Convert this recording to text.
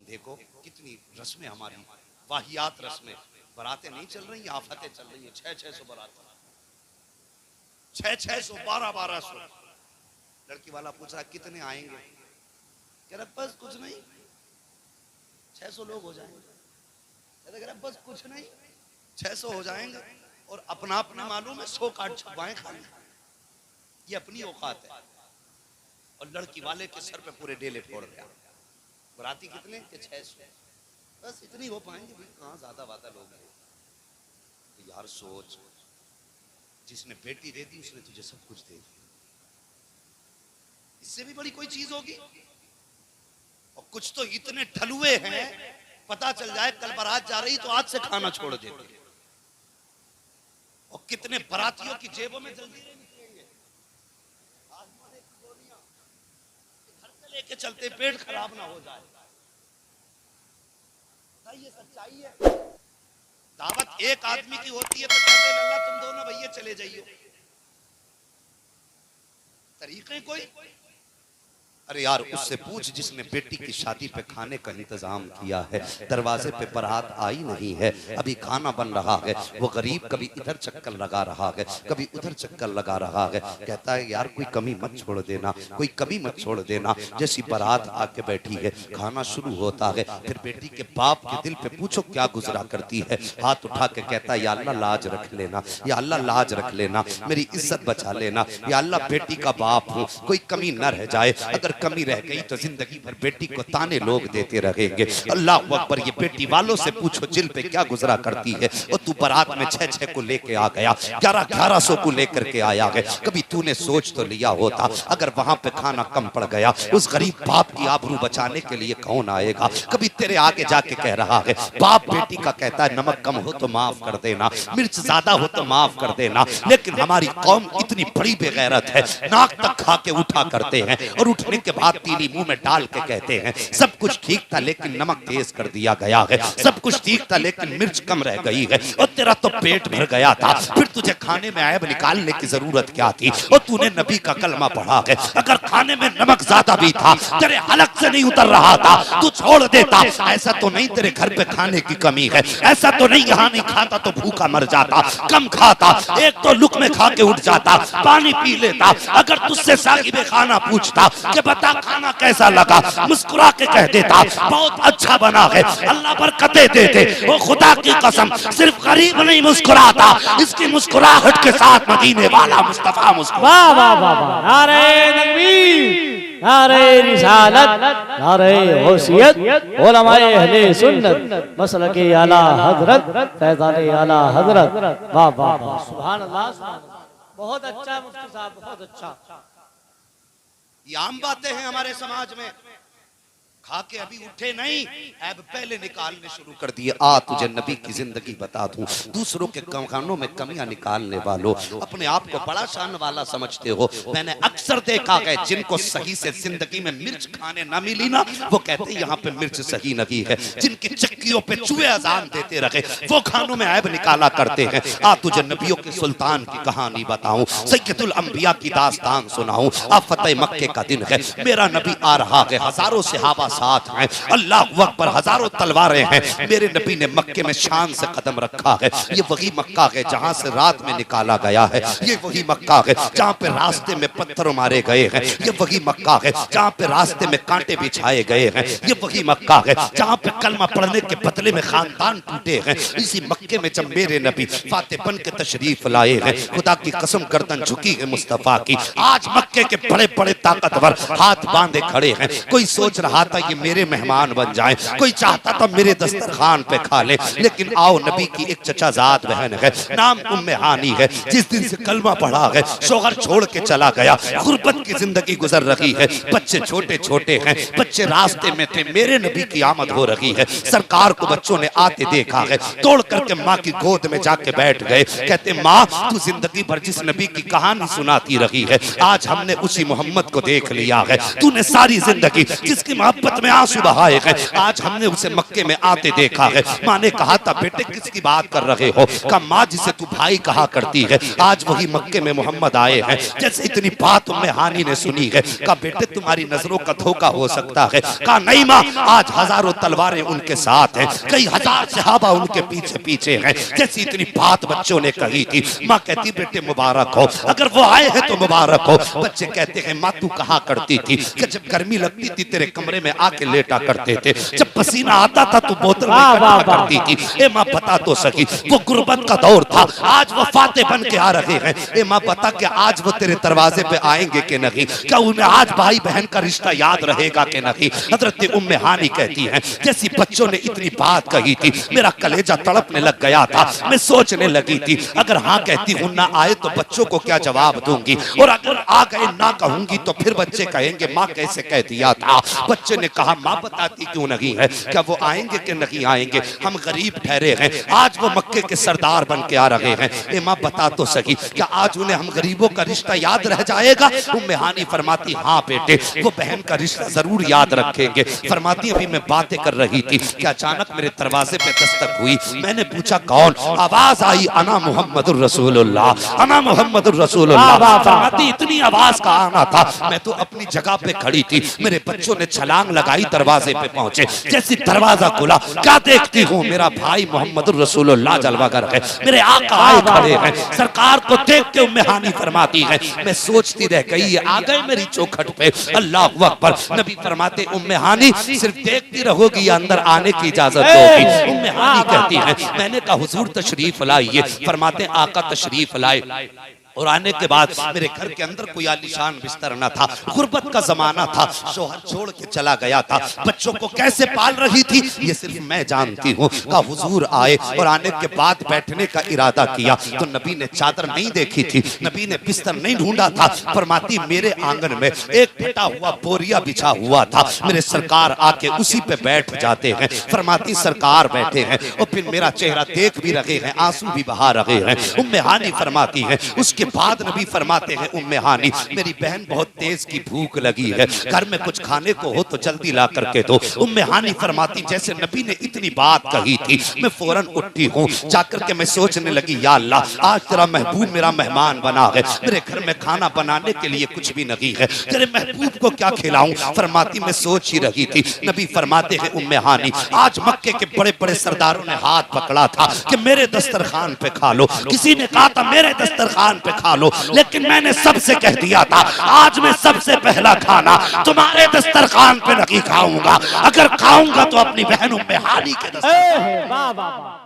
देखो कितनी रस्में हमारी, वाहियात रस्में। बरातें नहीं चल रही, आफतें चल रही है। 600 बरात, 600, 1200। लड़की वाला पूछ रहा कितने आएंगे, कह रहा बस कुछ नहीं, 600 लोग हो जाएंगे। कह रहा बस कुछ नहीं, 600 हो जाएंगे। और अपना अपना मालूम है 100 काट छुपाए खाने, ये अपनी औकात है। और लड़की वाले के सर पे पूरे डेले फोड़ गया। बराती कितने के 600, बस इतनी हो पाएंगे भाई, कहाँ ज्यादा वादा लोग हैं। तो यार सोच, जिसने बेटी दे दी उसने तुझे सब कुछ दे दिया, इससे भी बड़ी कोई चीज होगी। और कुछ तो इतने ठलुए हैं, पता चल जाए कल बारात जा रही तो आज से खाना छोड़ देते। और कितने बरातियों की जेबों में जल्दी निकलेंगे, घर से लेके चलते पेट खराब ना हो जाए। ये सच्चाई है। दावत एक आदमी की होती है तो कहते हैं अल्लाह तुम दोनों भैया चले जाइए। तरीके कोई, अरे यार उससे पूछ जिसने बेटी की शादी पे खाने का इंतजाम किया है, दरवाजे पे बारात आई नहीं है, अभी खाना बन रहा है, वो गरीब कभी इधर चक्कर लगा रहा है, कभी उधर चक्कर लगा रहा है, कहता है यार कोई कमी मत छोड़ देना, कोई कमी मत छोड़ देना। जैसी बारात आके बैठी है, खाना शुरू होता है, फिर बेटी के बाप के दिल पे पूछो क्या गुजरा करती है, हाथ उठा के कहता है या अल्लाह लाज रख लेना, या अल्लाह लाज रख लेना, मेरी इज्जत बचा लेना, या अल्लाह बेटी का बाप हूँ, कोई कमी न रह जाए, अगर कमी रह गई तो जिंदगी भर बेटी को ताने लोग देते रहेंगे। अल्लाह अकबर। ये बेटी वालों से पूछो दिल पे क्या गुजरा करती है। और तू बारात में 600 को लेके आ गया, 1100 को लेकर के आया है। कभी तूने सोच तो लिया होता अगर वहां पे खाना कम पड़ गया, उस गरीब बाप की आबरू बचाने के लिए कौन आएगा। कभी तेरे आगे जाके कह रहा है, बाप बेटी का कहता है नमक कम हो तो माफ कर देना, मिर्च ज्यादा हो तो माफ कर देना, लेकिन हमारी कौम इतनी बड़ी बेगैरत है, नाक तक खा के उठा करते हैं और उठने के बाद तीली मुंह में डाल के कहते हैं सब कुछ ठीक था लेकिन नमक तेज कर दिया गया है, सब कुछ ठीक था लेकिन मिर्च कम रह गई है, और तेरा तो पेट भर गया था, फिर तुझे खाने में ऐब निकालने की जरूरत क्या थी। और तूने नबी का कलमा पढ़ा है, अगर खाने में नमक ज्यादा भी था, तेरे हलक से नहीं उतर रहा था, तू छोड़ देता। ऐसा तो नहीं तेरे घर पे खाने की कमी है, ऐसा तो नहीं यहाँ नहीं खाता तो भूखा मर जाता, कम खाता, एक तो लुकमे खा के उठ जाता, पानी पी लेता। अगर तुझसे साहिबे खाना पूछता कि बता खाना कैसा लगा, मुस्कुरा के कह देता बहुत अच्छा बना है, अल्लाह बरकतें देते। वो खुदा की कसम सिर्फ गरीब नहीं मुस्कुराता, इसकी मुस्कुराहट के साथ मदीने वाला मुस्तफा मुस्कुरा। वाह वाह वाह वाह, नारे तकबीर, नारे रिसालत, नारे गौसियत, उलमाए अहले सुन्नत, मसलके आला हजरत, फैज़ाने आला हजरत। वाह वाह वाह, सुभान अल्लाह, बहुत अच्छा मुफ्ती साहब, बहुत अच्छा। ये आम बातें हैं हमारे समाज में, खा के अभी उठे नहीं, ऐब पहले निकालने शुरू कर दिए। आ तुझे नबी की जिंदगी बता दूं, दूसरों के खानों में कमियां निकालने वालों अपने आप को बड़ा शान वाला समझते हो। मैंने अक्सर देखा है जिनको सही से जिंदगी में मिर्च खाने ना मिली ना, वो कहते हैं यहाँ पे मिर्च सही नहीं है। जिनकी चक्कियों पे चूहे अजान देते रहे, वो खानों में ऐब निकाला करते हैं। आ तुझे नबियों के सुल्तान की कहानी बताऊं, सैयदुल अंबिया की दास्तान सुनाऊं। आ फतेह मक्के का दिन है, मेरा नबी आ रहा है, हजारों सहाबा साथ हैं, अल्लाह अकबर, हजारों तलवारें हैं। मेरे नबी ने मक्के में शान से कदम रखा है। ये वही मक्का है जहां से रात में निकाला गया है, ये वही मक्का है जहां पे रास्ते में पत्थर मारे गए हैं, ये वही मक्का है जहां पे रास्ते में कांटे बिछाए गए हैं, ये वही मक्का है जहां पे कलमा पढ़ने के बदले में खानदान टूटे हैं। इसी मक्के में जब मेरे नबी फातेह बन के तशरीफ लाए हैं, खुदा की कसम गर्दन झुकी है मुस्तफा की। आज मक्के के बड़े बड़े ताकतवर हाथ बांधे खड़े हैं। कोई सोच रहा था ये मेरे मेहमान बन जाए, कोई चाहता था मेरे दस्तरखान पे खा ले, लेकिन आओ नबी की एक चचाजाद बहन है, नाम उम्मे हानी है, जिस दिन से कलमा पढ़ा है, शोहर छोड़ के चला गया, गुर्बत की जिंदगी गुजर रही है, बच्चे छोटे छोटे हैं, बच्चे रास्ते में थे, मेरे नबी की आमद हो रही है। सरकार को बच्चों ने आते देखा है, तोड़ करके माँ की गोद में जाके बैठ गए, कहते माँ तू जिंदगी भर जिस नबी की कहानी सुनाती रही है, आज हमने उसी मोहम्मद को देख लिया है। तूने सारी जिंदगी जिसकी मोहब्बत आंख में आंसू बहाए हैं। आज हमने उसे मक्के में आते देखा है। माँ ने कहा था बेटे किसकी बात कर रहे हो? कहा माँ जिसे तू भाई कहा करती है, आज वही मक्के में मोहम्मद आए हैं। जैसे इतनी बात उम्मे हानी ने सुनी है, कहा बेटे तुम्हारी नजरों का धोखा हो सकता है। कहा नहीं माँ, आज हजारों तलवारें उनके साथ हैं, कई हजार सहाबा उनके पीछे पीछे हैं। जैसी इतनी बात बच्चों ने कही थी, माँ कहती बेटे मुबारक हो, अगर वो आए हैं तो मुबारक हो। बच्चे कहते हैं माँ तू कहा करती थी कि जब गर्मी लगती थी तेरे कमरे में आके लेटा करते थे, जब पसीना आता था तो बोतल में इकट्ठा करती थी। ए माँ बता तो सकी, वो गुर्बत का दौर था, आज वो फाते बन के आ रहे हैं। ए माँ बता कि आज वो तेरे दरवाजे पे आएंगे कि नहीं? क्या उन्हें आज भाई बहन का रिश्ता याद रहेगा कि नहीं? हजरत उम्मे हानी कहती हैं जैसी बच्चों ने इतनी बात कही थी, मेरा कलेजा तड़पने लग गया था। मैं सोचने लगी थी अगर हाँ कहती हूँ ना आए तो बच्चों को क्या जवाब दूंगी, और अगर आ गए ना कहूंगी तो फिर बच्चे कहेंगे माँ कैसे कह दिया था। बच्चे ने कहा माँ बताती क्यों नहीं है? क्या वो आएंगे कि नहीं आएंगे? हम गरीब ठहरे हैं, आज वो मक्के के सरदार बन के आ रहे हैं। ए माँ बता तो सकी, क्या आज उन्हें हम गरीबों का रिश्ता याद रह जाएगा? उम्मे हानी फरमाती हाँ बेटे वो बहन का रिश्ता जरूर याद रखेंगे। फरमाती अभी मैं बातें कर रही थी कि अचानक मेरे दरवाजे पे दस्तक हुई। मैंने पूछा कौन? आवाज आई अना मुहम्मदुर रसूलुल्लाह, अना मुहम्मदुर रसूलुल्लाह। फरमाती इतनी आवाज का आना था, मैं तो अपनी जगह पे खड़ी थी। मेरे बच्चों ने छलांग लगाई, दरवाजे पे पहुंचे। जैसे दरवाजा खुला क्या देखती हूँ, मेरा भाई मोहम्मदुर रसूलुल्लाह जलवागर है, मेरे आका आए खड़े हैं। सरकार को देख के उम्मे हानी फरमाती है मैं सोचती रह गई ये आ गए मेरी चौखट पे। अल्लाहु अकबर। नबी फरमाते उम्मे हानी सिर्फ देखती रहोगी या अंदर आने की इजाजत दोगी? उम्मे हानी कहती है मैंने कहा हुजूर तशरीफ लाइए। फरमाते आका तशरीफ लाए, और आने के बाद मेरे घर के अंदर कोई आलीशान बिस्तर न था, गुर्बत का जमाना था, शोहर छोड़ के चला गया था। बच्चों को कैसे पाल रही थी ये सिर्फ मैं जानती हूँ। कहा हुजूर आए और आने के बाद बैठने का इरादा किया तो नबी ने चादर नहीं देखी थी, नबी ने बिस्तर नहीं ढूंढा था। फरमाती मेरे आंगन में एक फटा हुआ बोरिया बिछा हुआ था, मेरे सरकार आके उसी पे बैठ जाते हैं। फरमाती सरकार बैठे हैं और फिर मेरा चेहरा देख भी रहे हैं, आंसू भी बहा रहे हैं। उम्मे हानी फरमाती है उसके बाद नबी फरमाते हैं उम्मे हानी मेरी बहन बहुत तेज की भूख लगी है, घर में कुछ खाने को हो तो जल्दी ला करके दो। उम्मे हानी फरमाती जैसे नबी ने इतनी बात कही थी मैं फौरन उठी हूँ, जाकर के मैं सोचने लगी या अल्लाह आज तेरा महबूब मेरा मेहमान बना है, मेरे घर में खाना बनाने के लिए कुछ भी नहीं है, तेरे महबूब को क्या खिलाऊं? फरमाती मैं सोच ही रही थी। नबी फरमाते हैं उम्मे हानी आज मक्के के बड़े बड़े सरदारों ने हाथ पकड़ा था कि मेरे दस्तरखान पे खा लो, किसी ने कहा था मेरे दस्तरखान पे खा लो, लेकिन मैंने सबसे कह दिया था आज मैं सबसे पहला खाना तुम्हारे दस्तरखान पे नहीं खाऊंगा, अगर खाऊंगा तो अपनी बहन उम्मे हानी के दस्तरखान।